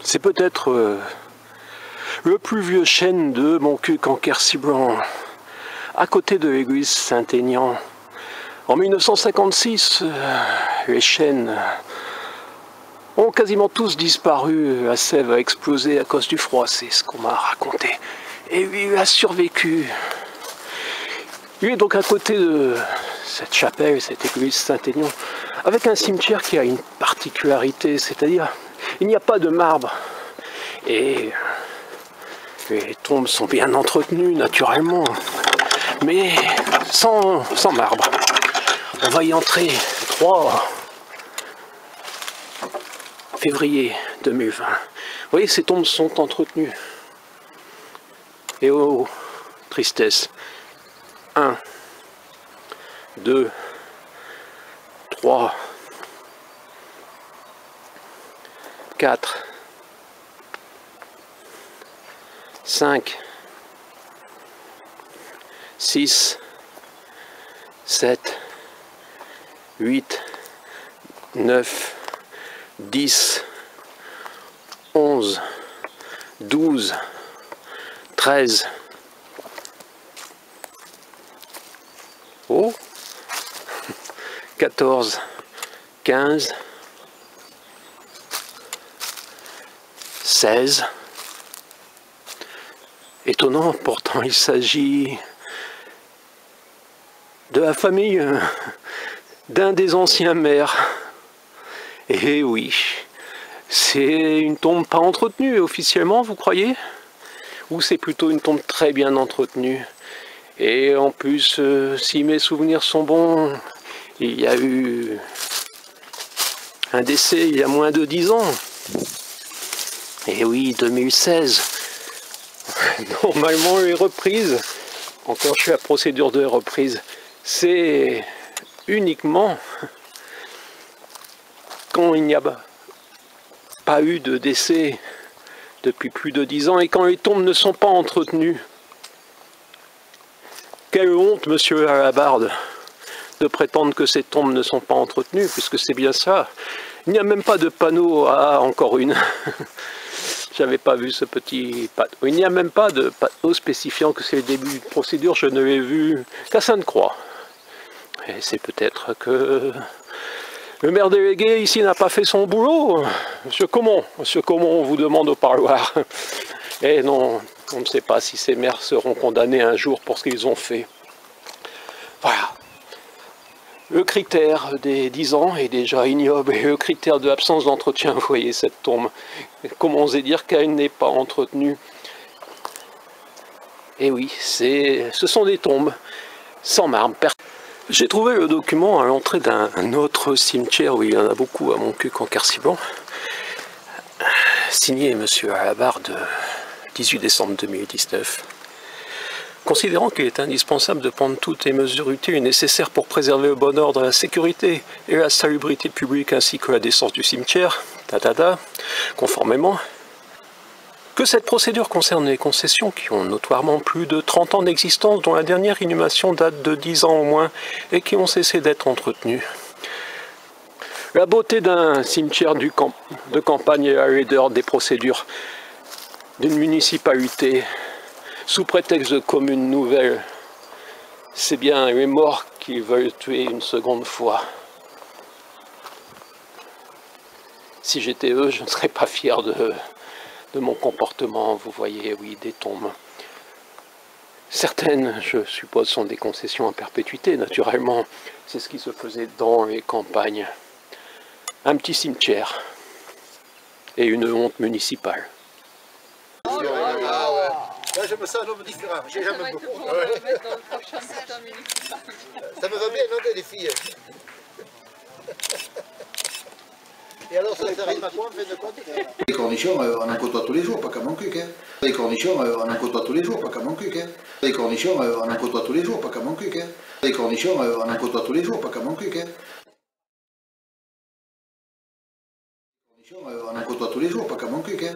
C'est peut-être le plus vieux chêne de Montcuq en Quercy-Blanc, à côté de l'église Saint-Aignan. En 1956, les chênes ont quasiment tous disparu. La sève a explosé à cause du froid, c'est ce qu'on m'a raconté. Et lui, il a survécu. Il est donc à côté de cette chapelle, cette église Saint-Aignan, avec un cimetière qui a une particularité, c'est-à-dire il n'y a pas de marbre. Et les tombes sont bien entretenues, naturellement, mais sans marbre. On va y entrer 3 février 2020. Vous voyez, ces tombes sont entretenues. Et oh, tristesse. 1, 2, 3, 4, 5, 6, 7, 8, 9, 10, 11, 12, 13. Oh, 14, 15, 16. Étonnant, pourtant il s'agit de la famille d'un des anciens maires. Et oui, c'est une tombe pas entretenue officiellement, vous croyez? Ou c'est plutôt une tombe très bien entretenue? Et en plus, si mes souvenirs sont bons, il y a eu un décès il y a moins de 10 ans. Et oui, 2016. Normalement, les reprises, encore je suis à la procédure de reprise, c'est uniquement quand il n'y a pas eu de décès depuis plus de 10 ans et quand les tombes ne sont pas entretenues. Quelle honte, monsieur Alabarde, de prétendre que ces tombes ne sont pas entretenues, puisque c'est bien ça. Il n'y a même pas de panneau. Ah, encore une. J'avais pas vu ce petit panneau. Il n'y a même pas de panneau spécifiant que c'est le début de procédure. Je ne l'ai vu qu'à Sainte-Croix. Et c'est peut-être que le maire délégué ici n'a pas fait son boulot. Monsieur Comon, on vous demande au parloir. Et non, on ne sait pas si ces maires seront condamnés un jour pour ce qu'ils ont fait. Voilà. Le critère des 10 ans est déjà ignoble, et le critère de l'absence d'entretien, vous voyez cette tombe. Comment oser dire qu'elle n'est pas entretenue? Et oui, ce sont des tombes sans marbre. J'ai trouvé le document à l'entrée d'un autre cimetière, où il y en a beaucoup à Montcuq en Quercy-Blanc, signé monsieur Alabarde, 18 décembre 2019. Considérant qu'il est indispensable de prendre toutes les mesures utiles et nécessaires pour préserver le bon ordre, la sécurité et la salubrité publique ainsi que la décence du cimetière, conformément, que cette procédure concerne les concessions qui ont notoirement plus de 30 ans d'existence, dont la dernière inhumation date de 10 ans au moins et qui ont cessé d'être entretenues. La beauté d'un cimetière de campagne et la laideur des procédures d'une municipalité sous prétexte de commune nouvelle, c'est bien les morts qui veulent tuer une seconde fois. Si j'étais eux, je ne serais pas fier de mon comportement. Vous voyez, oui, des tombes. Certaines, je suppose, sont des concessions à perpétuité, naturellement. C'est ce qui se faisait dans les campagnes. Un petit cimetière et une honte municipale. Là, je me sens un homme différent, j'ai jamais beaucoup. Ça me va bien, non, les filles. Et alors, ça arrive à quoi, en fin de compte? Les cornichons, on en côtoie tous les jours, pas qu'à Montcuq. Hein. Les cornichons, on en côtoie tous les jours, pas qu'à Montcuq. Hein. Les cornichons, on en côtoie tous les jours, pas qu'à Montcuq. Hein. Les cornichons, on en côtoie tous les jours, pas qu'à Montcuq. Hein. Les cornichons, on en côtoie tous les jours, pas qu'à Montcuq. Hein.